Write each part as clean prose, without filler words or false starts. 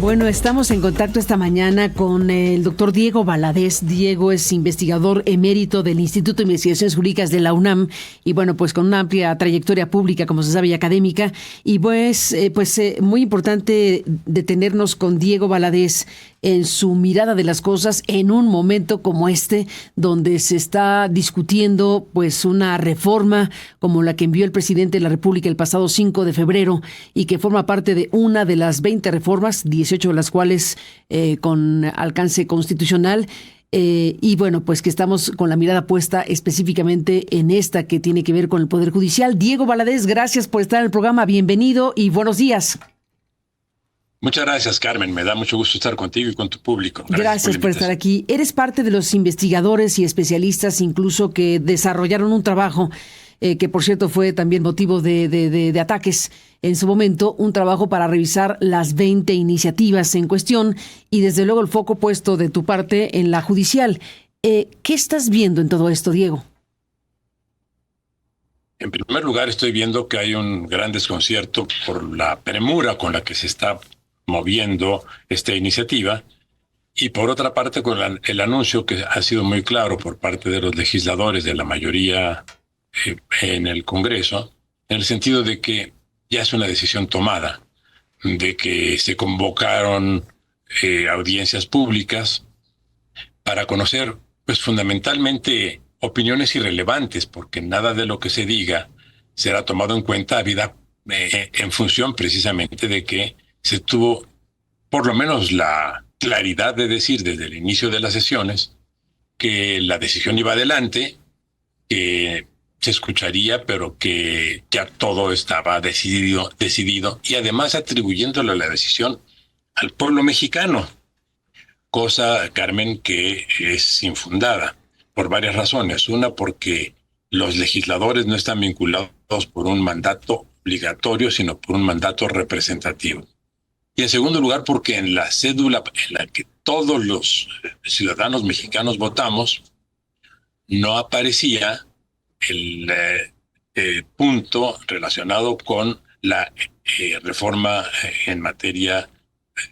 Bueno, estamos en contacto esta mañana con el doctor Diego Valadez. Diego es investigador emérito del Instituto de Investigaciones Jurídicas de la UNAM y bueno, pues con una amplia trayectoria pública, como se sabe, y académica. Y pues, muy importante detenernos con Diego Valadez en su mirada de las cosas en un momento como este, donde se está discutiendo pues una reforma como la que envió el presidente de la República el pasado 5 de febrero y que forma parte de una de las 20 reformas, 18 de las cuales con alcance constitucional. Y bueno, pues que estamos con la mirada puesta específicamente en esta que tiene que ver con el Poder Judicial. Diego Valadez, gracias por estar en el programa. Bienvenido y buenos días. Muchas gracias, Carmen. Me da mucho gusto estar contigo y con tu público. Gracias por estar aquí. Eres parte de los investigadores y especialistas incluso que desarrollaron un trabajo que por cierto fue también motivo de ataques en su momento, un trabajo para revisar las 20 iniciativas en cuestión y desde luego el foco puesto de tu parte en la judicial. ¿Qué estás viendo en todo esto, Diego? En primer lugar, estoy viendo que hay un gran desconcierto por la premura con la que se está moviendo esta iniciativa y por otra parte con el anuncio que ha sido muy claro por parte de los legisladores de la mayoría en el Congreso, en el sentido de que ya es una decisión tomada, de que se convocaron audiencias públicas para conocer, pues fundamentalmente, opiniones irrelevantes, porque nada de lo que se diga será tomado en cuenta en función precisamente de que se tuvo por lo menos la claridad de decir desde el inicio de las sesiones que la decisión iba adelante, que se escucharía, pero que ya todo estaba decidido y además atribuyéndole la decisión al pueblo mexicano, cosa, Carmen, que es infundada por varias razones. Una, porque los legisladores no están vinculados por un mandato obligatorio, sino por un mandato representativo. Y en segundo lugar, porque en la cédula en la que todos los ciudadanos mexicanos votamos, no aparecía el punto relacionado con la reforma en materia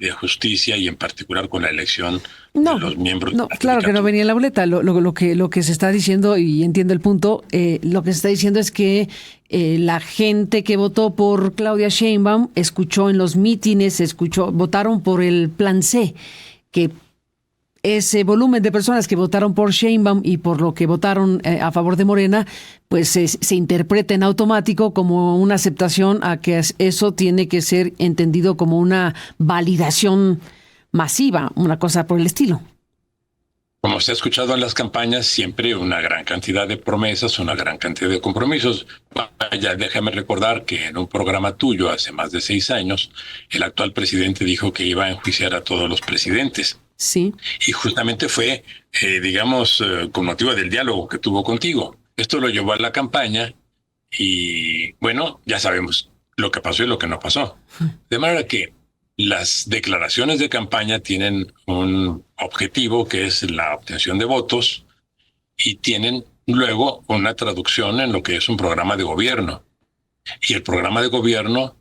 de justicia y en particular con la elección de los miembros. No, claro que no venía en la boleta. Lo que se está diciendo, y entiendo el punto, lo que se está diciendo es que la gente que votó por Claudia Sheinbaum escuchó en los mítines, votaron por el Plan C, que ese volumen de personas que votaron por Sheinbaum y por lo que votaron a favor de Morena, pues se interpreta en automático como una aceptación a que eso tiene que ser entendido como una validación masiva, una cosa por el estilo. Como se ha escuchado en las campañas, siempre una gran cantidad de promesas, una gran cantidad de compromisos. Vaya, déjame recordar que en un programa tuyo hace más de 6 años, el actual presidente dijo que iba a enjuiciar a todos los presidentes. Sí. Y justamente fue, con motivo del diálogo que tuvo contigo. Esto lo llevó a la campaña y, bueno, ya sabemos lo que pasó y lo que no pasó. De manera que las declaraciones de campaña tienen un objetivo que es la obtención de votos y tienen luego una traducción en lo que es un programa de gobierno. Y el programa de gobierno,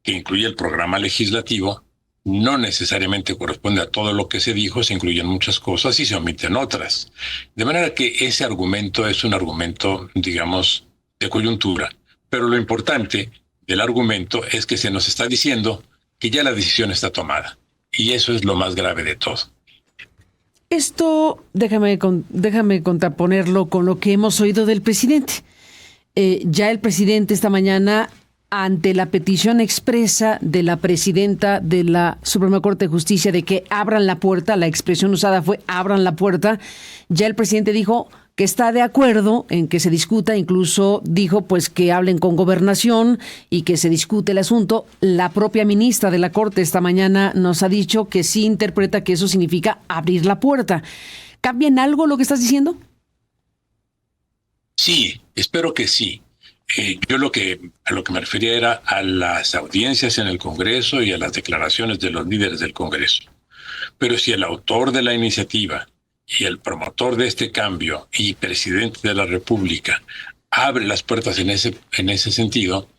que incluye el programa legislativo, no necesariamente corresponde a todo lo que se dijo, se incluyen muchas cosas y se omiten otras. De manera que ese argumento es un argumento, digamos, de coyuntura. Pero lo importante del argumento es que se nos está diciendo que ya la decisión está tomada. Y eso es lo más grave de todo. Esto, déjame contraponerlo con lo que hemos oído del presidente. Ya el presidente esta mañana, ante la petición expresa de la presidenta de la Suprema Corte de Justicia de que abran la puerta, la expresión usada fue abran la puerta, ya el presidente dijo que está de acuerdo en que se discuta, incluso dijo pues que hablen con Gobernación y que se discute el asunto. La propia ministra de la Corte esta mañana nos ha dicho que sí interpreta que eso significa abrir la puerta. ¿Cambia en algo lo que estás diciendo? Sí, espero que sí. Yo a lo que me refería era a las audiencias en el Congreso y a las declaraciones de los líderes del Congreso. Pero si el autor de la iniciativa y el promotor de este cambio y presidente de la República abre las puertas en ese sentido,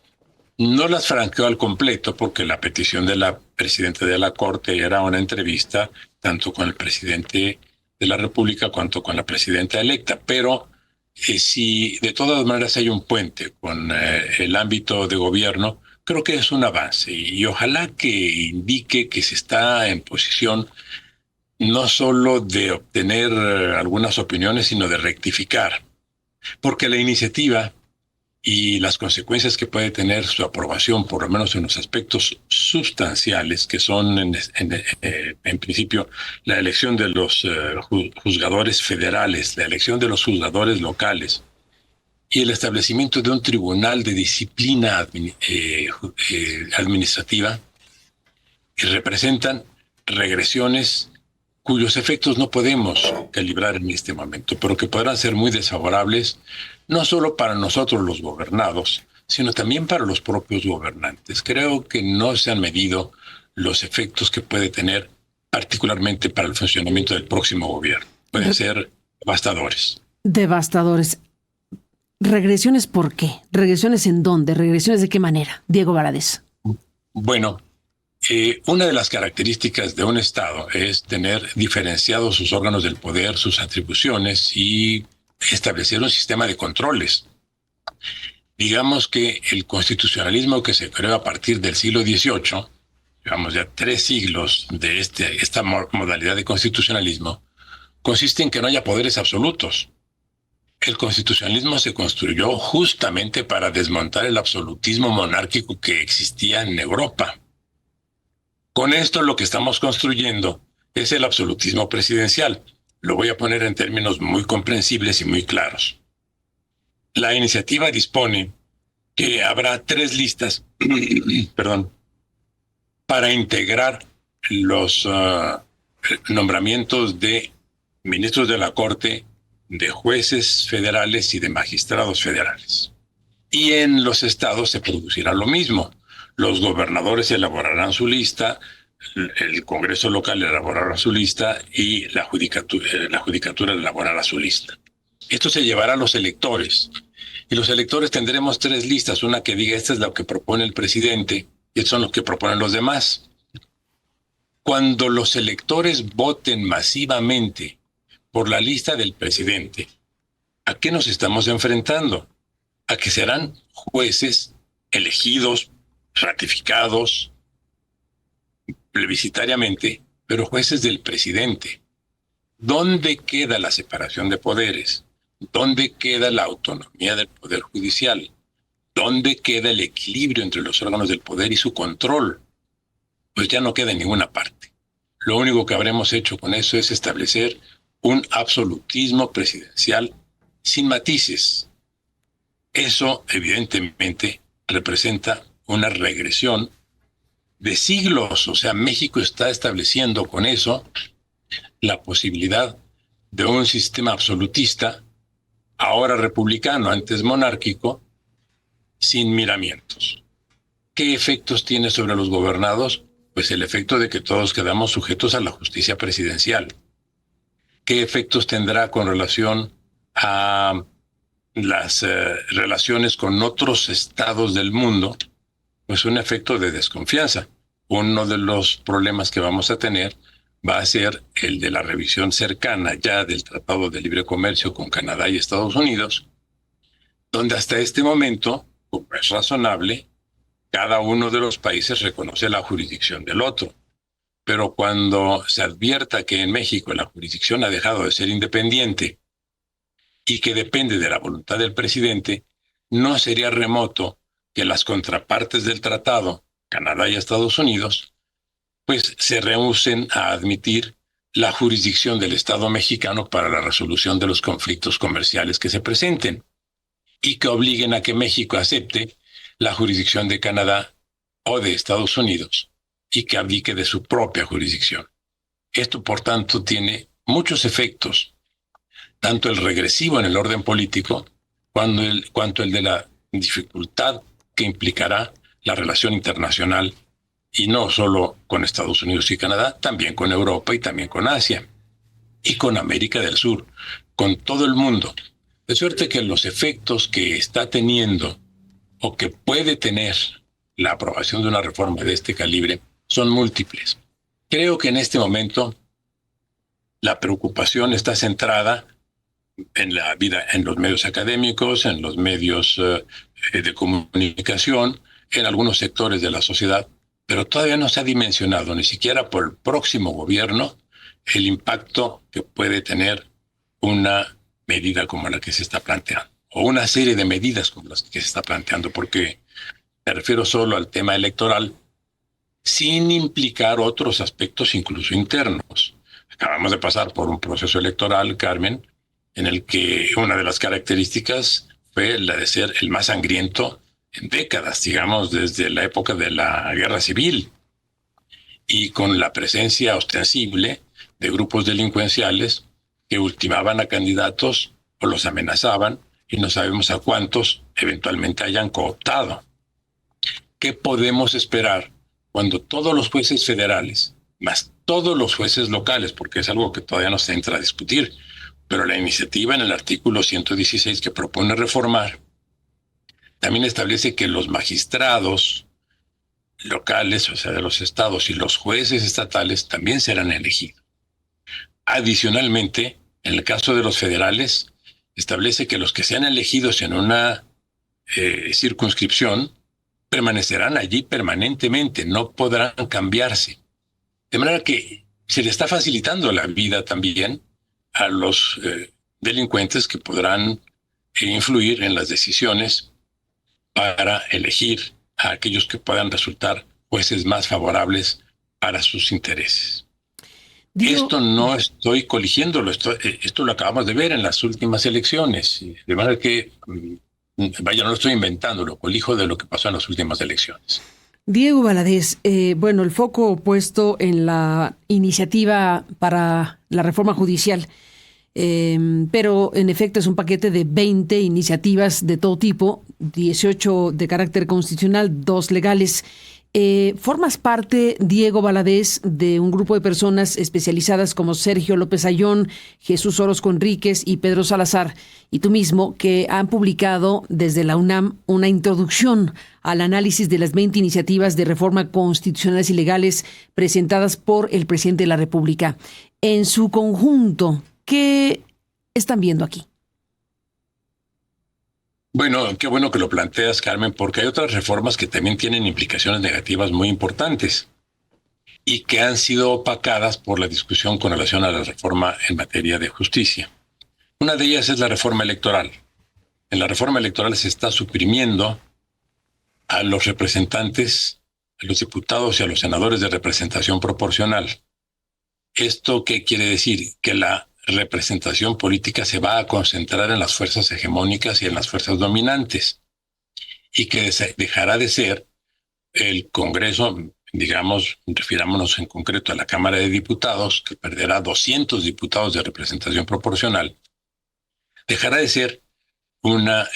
No las franqueó al completo porque la petición de la presidenta de la Corte era una entrevista tanto con el presidente de la República cuanto con la presidenta electa, pero si de todas maneras hay un puente con el ámbito de gobierno, creo que es un avance y ojalá que indique que se está en posición no solo de obtener algunas opiniones, sino de rectificar, porque la iniciativa y las consecuencias que puede tener su aprobación, por lo menos en los aspectos sustanciales, que son en principio la elección de los juzgadores federales, la elección de los juzgadores locales y el establecimiento de un tribunal de disciplina administrativa, y representan regresiones cuyos efectos no podemos calibrar en este momento, pero que podrán ser muy desfavorables, no solo para nosotros los gobernados, sino también para los propios gobernantes. Creo que no se han medido los efectos que puede tener, particularmente para el funcionamiento del próximo gobierno. Pueden ser devastadores. Devastadores. ¿Regresiones por qué? ¿Regresiones en dónde? ¿Regresiones de qué manera? Diego Valadez. Bueno, una de las características de un Estado es tener diferenciados sus órganos del poder, sus atribuciones y establecer un sistema de controles. Digamos que el constitucionalismo que se creó a partir del siglo XVIII, digamos ya 3 siglos de esta modalidad de constitucionalismo, consiste en que no haya poderes absolutos. El constitucionalismo se construyó justamente para desmontar el absolutismo monárquico que existía en Europa. Con esto lo que estamos construyendo es el absolutismo presidencial. Lo voy a poner en términos muy comprensibles y muy claros. La iniciativa dispone que habrá 3 listas perdón, para integrar los nombramientos de ministros de la Corte, de jueces federales y de magistrados federales. Y en los estados se producirá lo mismo. Los gobernadores elaborarán su lista, el Congreso local elaborará su lista y la judicatura elaborará su lista. Esto se llevará a los electores. Y los electores tendremos 3 listas, una que diga esta es lo que propone el presidente y estos son los que proponen los demás. Cuando los electores voten masivamente por la lista del presidente, ¿a qué nos estamos enfrentando? A que serán jueces elegidos, ratificados plebiscitariamente, pero jueces del presidente. ¿Dónde queda la separación de poderes? ¿Dónde queda la autonomía del Poder Judicial? ¿Dónde queda el equilibrio entre los órganos del poder y su control? Pues ya no queda en ninguna parte. Lo único que habremos hecho con eso es establecer un absolutismo presidencial sin matices. Eso, evidentemente, representa una regresión de siglos. O sea, México está estableciendo con eso la posibilidad de un sistema absolutista, ahora republicano, antes monárquico, sin miramientos. ¿Qué efectos tiene sobre los gobernados? Pues el efecto de que todos quedamos sujetos a la justicia presidencial. ¿Qué efectos tendrá con relación a las relaciones con otros estados del mundo? Pues un efecto de desconfianza. Uno de los problemas que vamos a tener va a ser el de la revisión cercana ya del Tratado de Libre Comercio con Canadá y Estados Unidos, donde hasta este momento, como es razonable, cada uno de los países reconoce la jurisdicción del otro. Pero cuando se advierta que en México la jurisdicción ha dejado de ser independiente y que depende de la voluntad del presidente, no sería remoto que las contrapartes del tratado, Canadá y Estados Unidos, pues se rehúsen a admitir la jurisdicción del Estado mexicano para la resolución de los conflictos comerciales que se presenten y que obliguen a que México acepte la jurisdicción de Canadá o de Estados Unidos y que abdique de su propia jurisdicción. Esto, por tanto, tiene muchos efectos, tanto el regresivo en el orden político cuanto el de la dificultad que implicará la relación internacional, y no solo con Estados Unidos y Canadá, también con Europa y también con Asia y con América del Sur, con todo el mundo. De suerte que los efectos que está teniendo o que puede tener la aprobación de una reforma de este calibre son múltiples. Creo que en este momento la preocupación está centrada en la vida, en los medios académicos, en los medios de comunicación, en algunos sectores de la sociedad, pero todavía no se ha dimensionado, ni siquiera por el próximo gobierno, el impacto que puede tener una medida como la que se está planteando, o una serie de medidas como las que se está planteando, porque me refiero solo al tema electoral, sin implicar otros aspectos incluso internos. Acabamos de pasar por un proceso electoral, Carmen, en el que una de las características fue la de ser el más sangriento en décadas, digamos, desde la época de la Guerra Civil, y con la presencia ostensible de grupos delincuenciales que ultimaban a candidatos o los amenazaban, y no sabemos a cuántos eventualmente hayan cooptado. ¿Qué podemos esperar cuando todos los jueces federales, más todos los jueces locales, porque es algo que todavía no se entra a discutir, pero la iniciativa en el artículo 116 que propone reformar, también establece que los magistrados locales, o sea, de los estados, y los jueces estatales también serán elegidos? Adicionalmente, en el caso de los federales, establece que los que sean elegidos en una circunscripción permanecerán allí permanentemente, no podrán cambiarse. De manera que se le está facilitando la vida también a los delincuentes, que podrán influir en las decisiones para elegir a aquellos que puedan resultar jueces más favorables para sus intereses. Esto no estoy coligiéndolo, esto lo acabamos de ver en las últimas elecciones, de manera que, vaya, no lo estoy inventando, lo colijo de lo que pasó en las últimas elecciones. Diego Valadez, bueno, el foco puesto en la iniciativa para la reforma judicial, pero en efecto es un paquete de 20 iniciativas de todo tipo, 18 de carácter constitucional, 2 legales. Formas parte, Diego Valadez, de un grupo de personas especializadas como Sergio López Ayón, Jesús Orozco Enríquez y Pedro Salazar, y tú mismo, que han publicado desde la UNAM una introducción al análisis de las 20 iniciativas de reforma constitucionales y legales presentadas por el presidente de la República. En su conjunto, ¿qué están viendo aquí? Bueno, qué bueno que lo planteas, Carmen, porque hay otras reformas que también tienen implicaciones negativas muy importantes y que han sido opacadas por la discusión con relación a la reforma en materia de justicia. Una de ellas es la reforma electoral. En la reforma electoral se está suprimiendo a los representantes, a los diputados y a los senadores de representación proporcional. ¿Esto qué quiere decir? Que la representación política se va a concentrar en las fuerzas hegemónicas y en las fuerzas dominantes, y que dejará de ser el Congreso, digamos, refirámonos en concreto a la Cámara de Diputados, que perderá 200 diputados de representación proporcional, dejará de ser una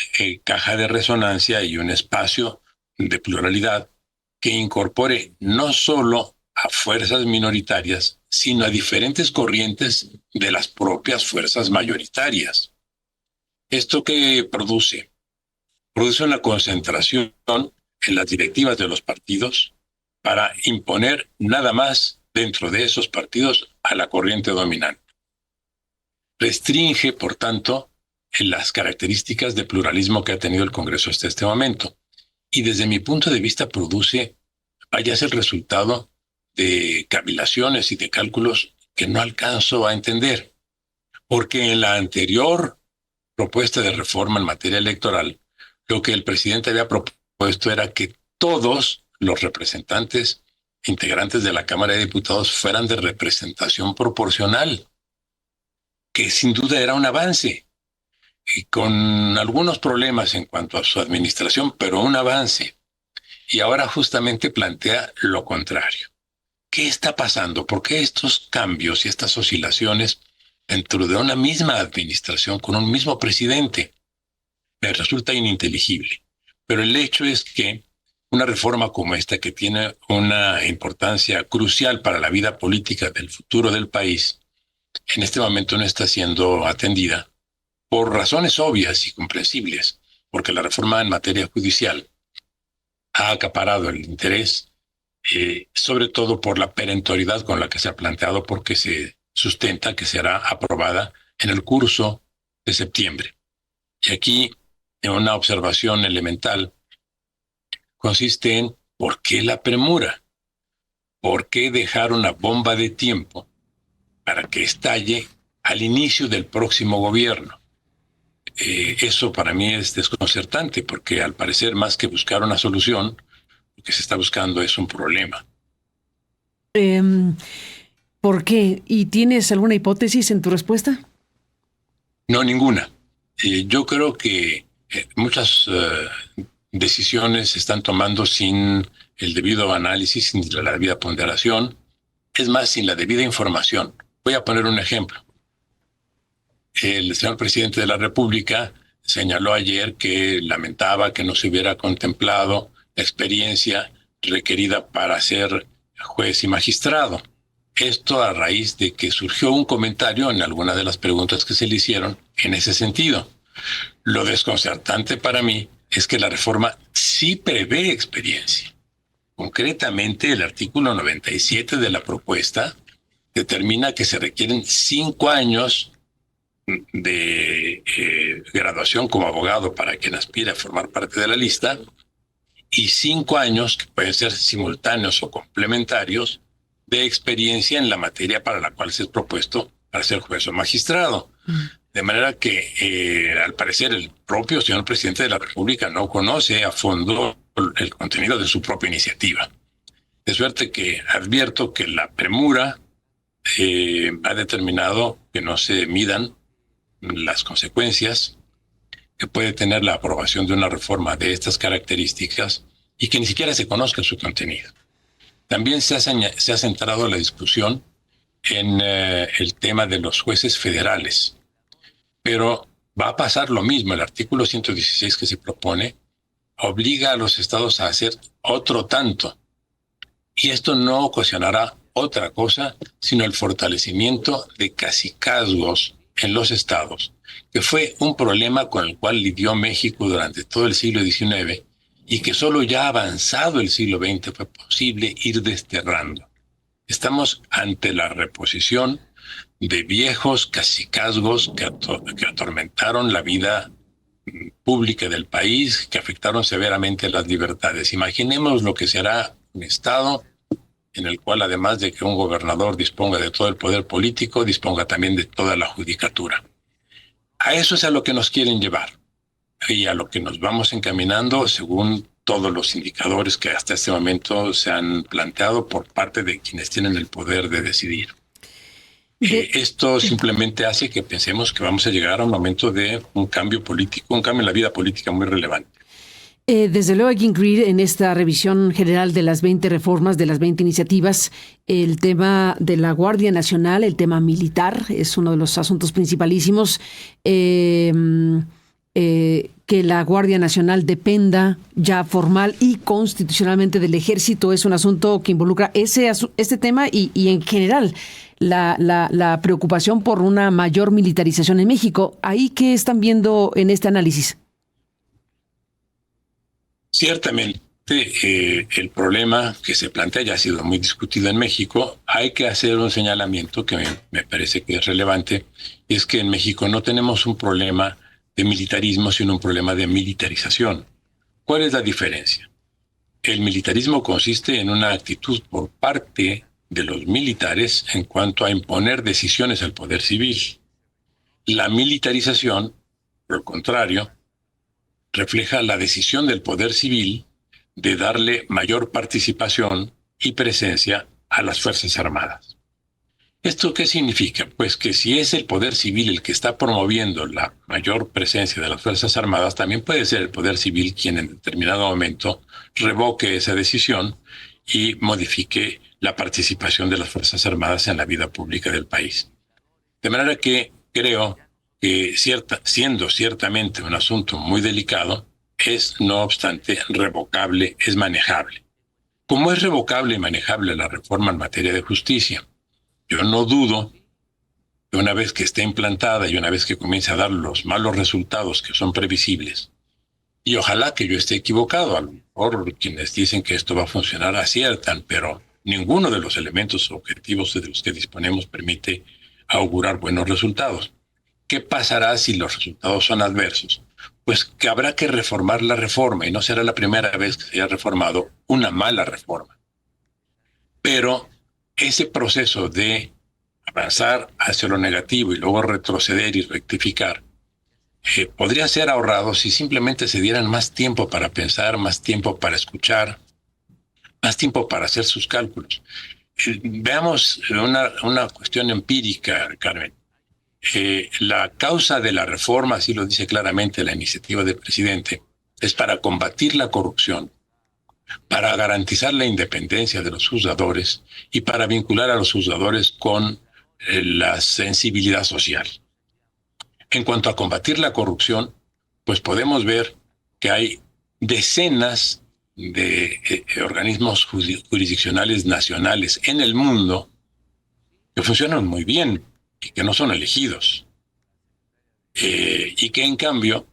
caja de resonancia y un espacio de pluralidad que incorpore no solo a fuerzas minoritarias, sino a diferentes corrientes de las propias fuerzas mayoritarias. ¿Esto qué produce? Produce una concentración en las directivas de los partidos para imponer nada más dentro de esos partidos a la corriente dominante. Restringe, por tanto, en las características de pluralismo que ha tenido el Congreso hasta este momento. Y desde mi punto de vista produce, vaya a ser el resultado de cavilaciones y de cálculos que no alcanzo a entender. Porque en la anterior propuesta de reforma en materia electoral, lo que el presidente había propuesto era que todos los representantes integrantes de la Cámara de Diputados fueran de representación proporcional, que sin duda era un avance, y con algunos problemas en cuanto a su administración, pero un avance. Y ahora justamente plantea lo contrario. ¿Qué está pasando? ¿Por qué estos cambios y estas oscilaciones dentro de una misma administración con un mismo presidente? Me resulta ininteligible. Pero el hecho es que una reforma como esta, que tiene una importancia crucial para la vida política del futuro del país, en este momento no está siendo atendida por razones obvias y comprensibles, porque la reforma en materia judicial ha acaparado el interés, sobre todo por la perentoriedad con la que se ha planteado, porque se sustenta que será aprobada en el curso de septiembre. Y aquí, en una observación elemental, consiste en ¿por qué la premura? ¿Por qué dejar una bomba de tiempo para que estalle al inicio del próximo gobierno? Eso para mí es desconcertante, porque al parecer, más que buscar una solución, lo que se está buscando es un problema. Em, ¿Por qué? ¿Y tienes alguna hipótesis en tu respuesta? No, ninguna. Yo creo que muchas decisiones se están tomando sin el debido análisis, sin la debida ponderación, es más, sin la debida información. Voy a poner un ejemplo. El señor presidente de la República señaló ayer que lamentaba que no se hubiera contemplado la experiencia requerida para ser juez y magistrado. Esto a raíz de que surgió un comentario en alguna de las preguntas que se le hicieron en ese sentido. Lo desconcertante para mí es que la reforma sí prevé experiencia. Concretamente, el artículo 97 de la propuesta determina que se requieren 5 años de graduación como abogado para quien aspire a formar parte de la lista, y 5 años, que pueden ser simultáneos o complementarios, de experiencia en la materia para la cual se es propuesto para ser juez o magistrado. De manera que, al parecer, el propio señor presidente de la República no conoce a fondo el contenido de su propia iniciativa. De suerte que advierto que la premura ha determinado que no se midan las consecuencias que puede tener la aprobación de una reforma de estas características y que ni siquiera se conozca su contenido. También se ha centrado la discusión en el tema de los jueces federales, pero va a pasar lo mismo. El artículo 116 que se propone obliga a los estados a hacer otro tanto, y esto no ocasionará otra cosa sino el fortalecimiento de cacicazgos en los estados, que fue un problema con el cual lidió México durante todo el siglo XIX y que solo ya avanzado el siglo XX fue posible ir desterrando. Estamos ante la reposición de viejos cacicazgos que atormentaron la vida pública del país, que afectaron severamente las libertades. Imaginemos lo que será un estado en el cual, además de que un gobernador disponga de todo el poder político, disponga también de toda la judicatura. A eso es a lo que nos quieren llevar y a lo que nos vamos encaminando según todos los indicadores que hasta este momento se han planteado por parte de quienes tienen el poder de decidir. Esto simplemente hace que pensemos que vamos a llegar a un momento de un cambio político, un cambio en la vida política muy relevante. Desde luego hay que incluir en esta revisión general de las 20 reformas, de las 20 iniciativas, el tema de la Guardia Nacional, el tema militar, es uno de los asuntos principalísimos. Que la Guardia Nacional dependa ya formal y constitucionalmente del Ejército es un asunto que involucra este tema y en general la preocupación por una mayor militarización en México. ¿Ahí qué están viendo en este análisis? Ciertamente, el problema que se plantea ya ha sido muy discutido en México. Hay que hacer un señalamiento que me parece que es relevante, y es que en México no tenemos un problema de militarismo, sino un problema de militarización. ¿Cuál es la diferencia? El militarismo consiste en una actitud por parte de los militares en cuanto a imponer decisiones al poder civil. La militarización, por el contrario, refleja la decisión del poder civil de darle mayor participación y presencia a las Fuerzas Armadas. ¿Esto qué significa? Pues que si es el poder civil el que está promoviendo la mayor presencia de las Fuerzas Armadas, también puede ser el poder civil quien en determinado momento revoque esa decisión y modifique la participación de las Fuerzas Armadas en la vida pública del país. De manera que creo que siendo ciertamente un asunto muy delicado, es no obstante revocable, es manejable. Como es revocable y manejable la reforma en materia de justicia, yo no dudo que una vez que esté implantada y una vez que comience a dar los malos resultados que son previsibles, Y ojalá que yo esté equivocado. A lo mejor quienes dicen que esto va a funcionar aciertan, pero ninguno de los elementos objetivos de los que disponemos permite augurar buenos resultados. ¿Qué pasará si los resultados son adversos? Pues que habrá que reformar la reforma y no será la primera vez que se haya reformado una mala reforma. Pero ese proceso de avanzar hacia lo negativo y luego retroceder y rectificar podría ser ahorrado si simplemente se dieran más tiempo para pensar, más tiempo para escuchar, más tiempo para hacer sus cálculos. Veamos una cuestión empírica, Carmen. La causa de la reforma, así lo dice claramente la iniciativa del presidente, es para combatir la corrupción, para garantizar la independencia de los juzgadores y para vincular a los juzgadores con la sensibilidad social. En cuanto a combatir la corrupción, pues podemos ver que hay decenas de organismos jurisdiccionales nacionales en el mundo que funcionan muy bien y que no son elegidos. Y que en cambio,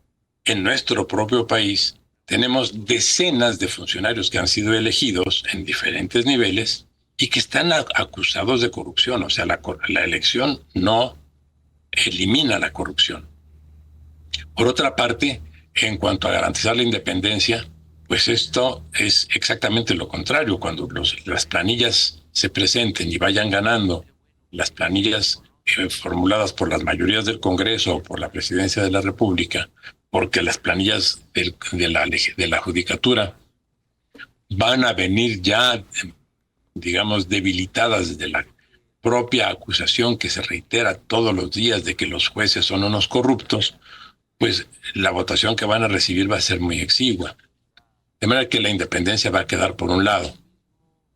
en nuestro propio país, tenemos decenas de funcionarios que han sido elegidos en diferentes niveles y que están acusados de corrupción. O sea, la elección no elimina la corrupción. Por otra parte, en cuanto a garantizar la independencia, pues esto es exactamente lo contrario. Cuando las planillas se presenten y vayan ganando, las planillas formuladas por las mayorías del Congreso o por la Presidencia de la República, porque las planillas de la Judicatura van a venir ya, digamos, debilitadas de la propia acusación que se reitera todos los días de que los jueces son unos corruptos, pues la votación que van a recibir va a ser muy exigua. De manera que la independencia va a quedar por un lado.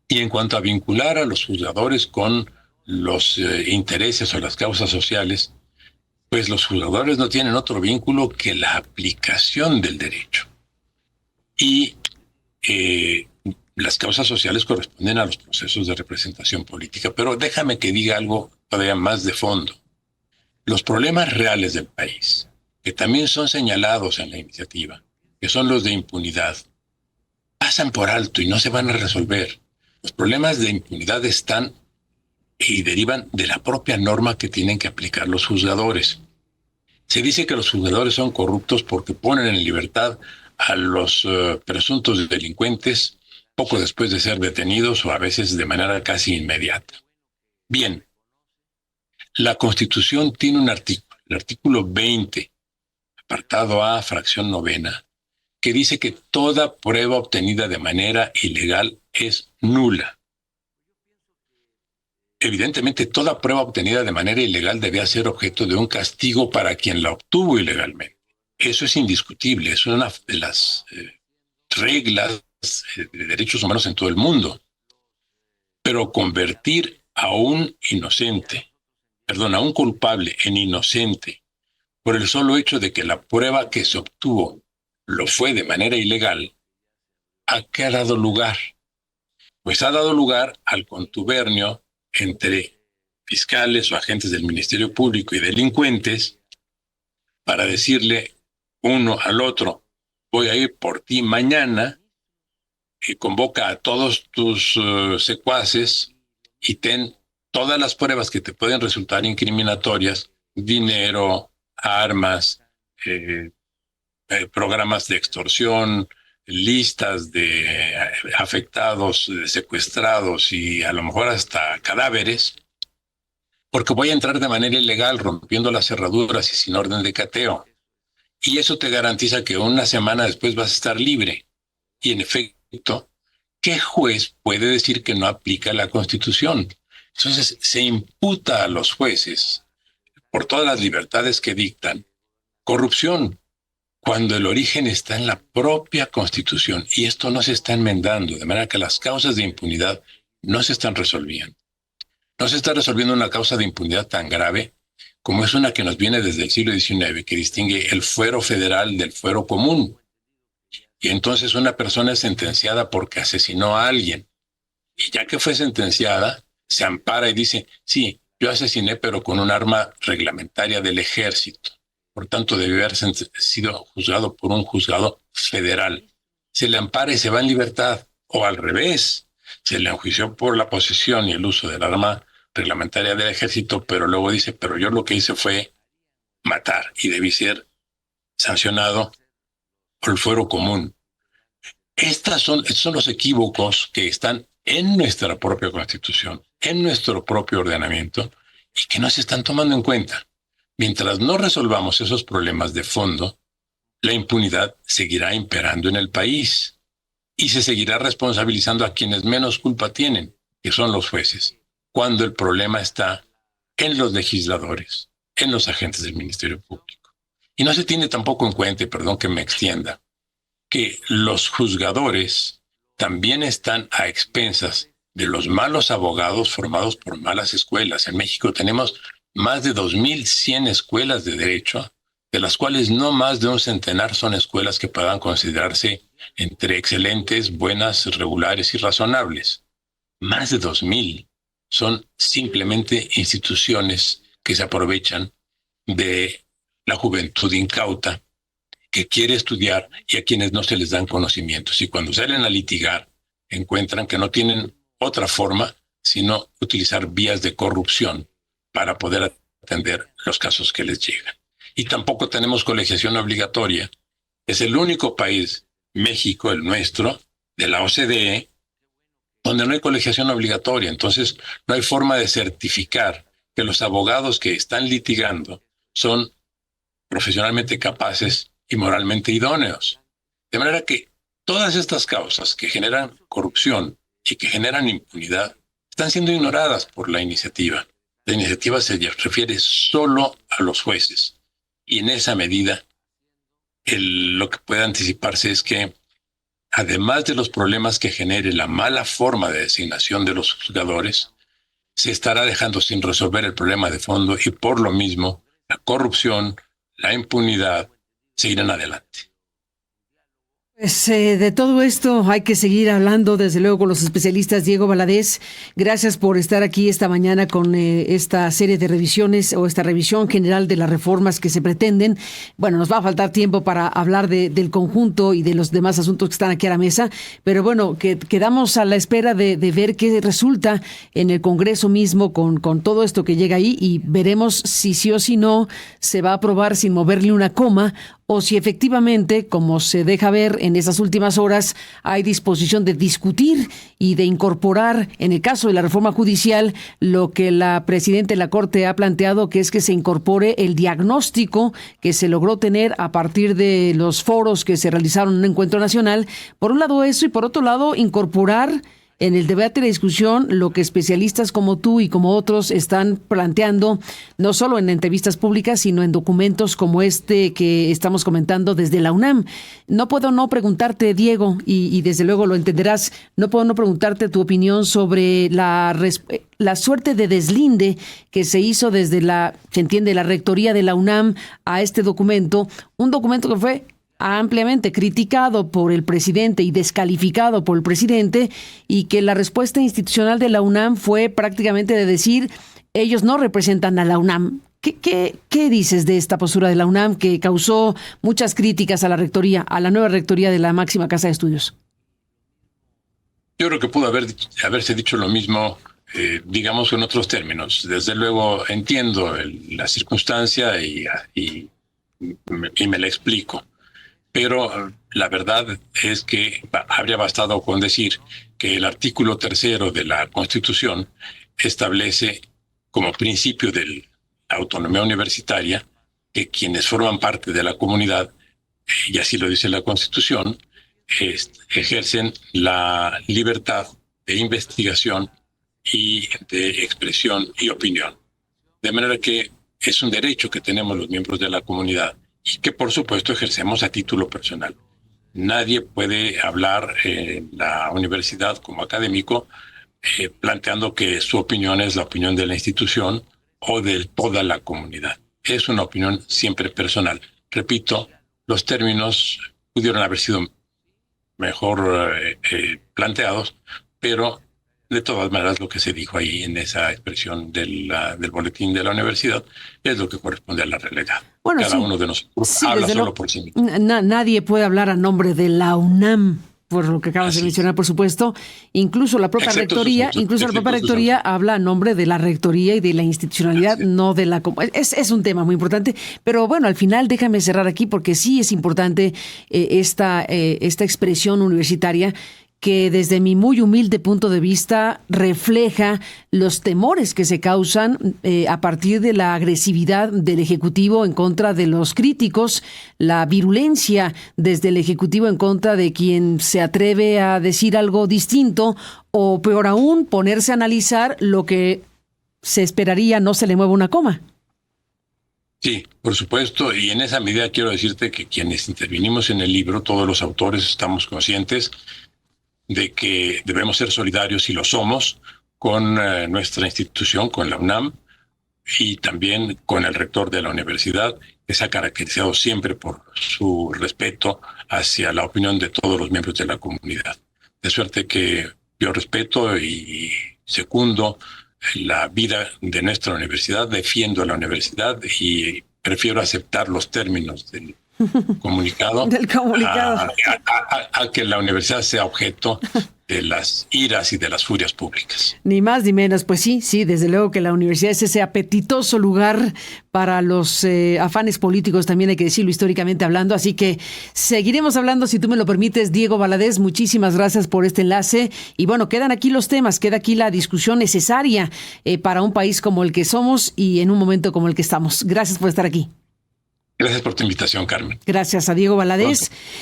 Y en cuanto a vincular a los juzgadores con los intereses o las causas sociales, pues los juzgadores no tienen otro vínculo que la aplicación del derecho. Y las causas sociales corresponden a los procesos de representación política. Pero déjame que diga algo todavía más de fondo. Los problemas reales del país, que también son señalados en la iniciativa, que son los de impunidad, pasan por alto y no se van a resolver. Los problemas de impunidad están y derivan de la propia norma que tienen que aplicar los juzgadores. Se dice que los juzgadores son corruptos porque ponen en libertad a los presuntos delincuentes poco después de ser detenidos o a veces de manera casi inmediata. Bien, la Constitución tiene un artículo, el artículo 20, apartado A, fracción novena, que dice que toda prueba obtenida de manera ilegal es nula. Evidentemente, toda prueba obtenida de manera ilegal debía ser objeto de un castigo para quien la obtuvo ilegalmente. Eso es indiscutible, es una de las reglas de derechos humanos en todo el mundo. Pero convertir a un a un culpable en inocente, por el solo hecho de que la prueba que se obtuvo lo fue de manera ilegal, ¿a qué ha dado lugar? Pues ha dado lugar al contubernio entre fiscales o agentes del Ministerio Público y delincuentes para decirle uno al otro, voy a ir por ti mañana, y convoca a todos tus secuaces y ten todas las pruebas que te pueden resultar incriminatorias, dinero, armas, programas de extorsión, listas de afectados, de secuestrados y a lo mejor hasta cadáveres, porque voy a entrar de manera ilegal rompiendo las cerraduras y sin orden de cateo. Y eso te garantiza que una semana después vas a estar libre. Y en efecto, ¿qué juez puede decir que no aplica la Constitución? Entonces se imputa a los jueces, por todas las libertades que dictan, corrupción, cuando el origen está en la propia Constitución, y esto no se está enmendando, de manera que las causas de impunidad no se están resolviendo. No se está resolviendo una causa de impunidad tan grave como es una que nos viene desde el siglo XIX, que distingue el fuero federal del fuero común. Y entonces una persona es sentenciada porque asesinó a alguien. Y ya que fue sentenciada, se ampara y dice, sí, yo asesiné, pero con un arma reglamentaria del ejército. por tanto debe haber sido juzgado por un juzgado federal. Se le ampara y se va en libertad, o al revés, se le enjuició por la posesión y el uso del arma reglamentaria del ejército, pero luego dice, pero yo lo que hice fue matar y debí ser sancionado por el fuero común. Estos son los equívocos que están en nuestra propia Constitución, en nuestro propio ordenamiento, y que no se están tomando en cuenta. Mientras no resolvamos esos problemas de fondo, la impunidad seguirá imperando en el país y se seguirá responsabilizando a quienes menos culpa tienen, que son los jueces, cuando el problema está en los legisladores, en los agentes del Ministerio Público. Y no se tiene tampoco en cuenta, y perdón que me extienda, que los juzgadores también están a expensas de los malos abogados formados por malas escuelas. En México tenemos más de 2.100 escuelas de derecho, de las cuales no más de un centenar son escuelas que puedan considerarse entre excelentes, buenas, regulares y razonables. Más de 2.000 son simplemente instituciones que se aprovechan de la juventud incauta que quiere estudiar y a quienes no se les dan conocimientos. Y cuando salen a litigar, encuentran que no tienen otra forma sino utilizar vías de corrupción para poder atender los casos que les llegan. Y tampoco tenemos colegiación obligatoria. Es el único país, México, el nuestro, de la OCDE, donde no hay colegiación obligatoria. Entonces, no hay forma de certificar que los abogados que están litigando son profesionalmente capaces y moralmente idóneos. De manera que todas estas causas que generan corrupción y que generan impunidad están siendo ignoradas por la iniciativa. La iniciativa se refiere solo a los jueces. Y en esa medida, lo que puede anticiparse es que, además de los problemas que genere la mala forma de designación de los juzgadores, se estará dejando sin resolver el problema de fondo y por lo mismo la corrupción, la impunidad seguirán adelante. Pues de todo esto hay que seguir hablando, desde luego, con los especialistas. Diego Valadez, gracias por estar aquí esta mañana con esta serie de revisiones o esta revisión general de las reformas que se pretenden. Bueno, nos va a faltar tiempo para hablar del conjunto y de los demás asuntos que están aquí a la mesa, pero bueno, que quedamos a la espera de ver qué resulta en el Congreso mismo con todo esto que llega ahí, y veremos si sí o si no se va a aprobar sin moverle una coma, o si efectivamente, como se deja ver en esas últimas horas, hay disposición de discutir y de incorporar, en el caso de la reforma judicial, lo que la presidenta de la Corte ha planteado, que es que se incorpore el diagnóstico que se logró tener a partir de los foros que se realizaron en un encuentro nacional. Por un lado eso, y por otro lado incorporar en el debate y la discusión lo que especialistas como tú y como otros están planteando, no solo en entrevistas públicas, sino en documentos como este que estamos comentando desde la UNAM. No puedo no preguntarte, Diego, y desde luego lo entenderás, no puedo no preguntarte tu opinión sobre la suerte de deslinde que se hizo desde se entiende, la rectoría de la UNAM a este documento, un documento que fue ampliamente criticado por el presidente y descalificado por el presidente, y que la respuesta institucional de la UNAM fue prácticamente de decir, ellos no representan a la UNAM. ¿Qué dices de esta postura de la UNAM que causó muchas críticas a la rectoría, a la nueva rectoría de la máxima casa de estudios? Yo creo que pudo haberse dicho lo mismo, digamos en otros términos. Desde luego entiendo la circunstancia y me la explico. Pero la verdad es que habría bastado con decir que el artículo 3 de la Constitución establece como principio de la autonomía universitaria que quienes forman parte de la comunidad, y así lo dice la Constitución, ejercen la libertad de investigación y de expresión y opinión. De manera que es un derecho que tenemos los miembros de la comunidad y que por supuesto ejercemos a título personal. Nadie puede hablar en la universidad como académico planteando que su opinión es la opinión de la institución o de toda la comunidad. Es una opinión siempre personal. Repito, los términos pudieron haber sido mejor planteados, pero De todas maneras, lo que se dijo ahí en esa expresión del boletín de la universidad es lo que corresponde a la realidad. Bueno, Cada sí, uno de nosotros sí, habla desde solo luego, por sí mismo. nadie puede hablar a nombre de la UNAM, por lo que acabas de Así es. mencionar, por supuesto. Incluso la propia Excepto sus rectoría, excepto sus habla a nombre de la rectoría y de la institucionalidad, Así es. no de la... Es un tema muy importante, pero bueno, al final déjame cerrar aquí porque sí es importante esta expresión universitaria que desde mi muy humilde punto de vista refleja los temores que se causan a partir de la agresividad del Ejecutivo en contra de los críticos, la virulencia desde el Ejecutivo en contra de quien se atreve a decir algo distinto o peor aún, ponerse a analizar lo que se esperaría no se le mueva una coma. Sí, por supuesto, y en esa medida quiero decirte que quienes intervinimos en el libro, todos los autores estamos conscientes de que debemos ser solidarios y lo somos con nuestra institución, con la UNAM y también con el rector de la universidad, que se ha caracterizado siempre por su respeto hacia la opinión de todos los miembros de la comunidad. De suerte que yo respeto y secundo la vida de nuestra universidad, defiendo la universidad y prefiero aceptar los términos del comunicado Del comunicado. a que la universidad sea objeto de las iras y de las furias públicas. Ni más ni menos, pues sí, desde luego que la universidad es ese apetitoso lugar para los afanes políticos, también hay que decirlo históricamente hablando, así que seguiremos hablando si tú me lo permites, Diego Valadez, muchísimas gracias por este enlace y bueno, quedan aquí los temas, queda aquí la discusión necesaria para un país como el que somos y en un momento como el que estamos. Gracias por estar aquí. Gracias por tu invitación, Carmen. Gracias a Diego Valadez.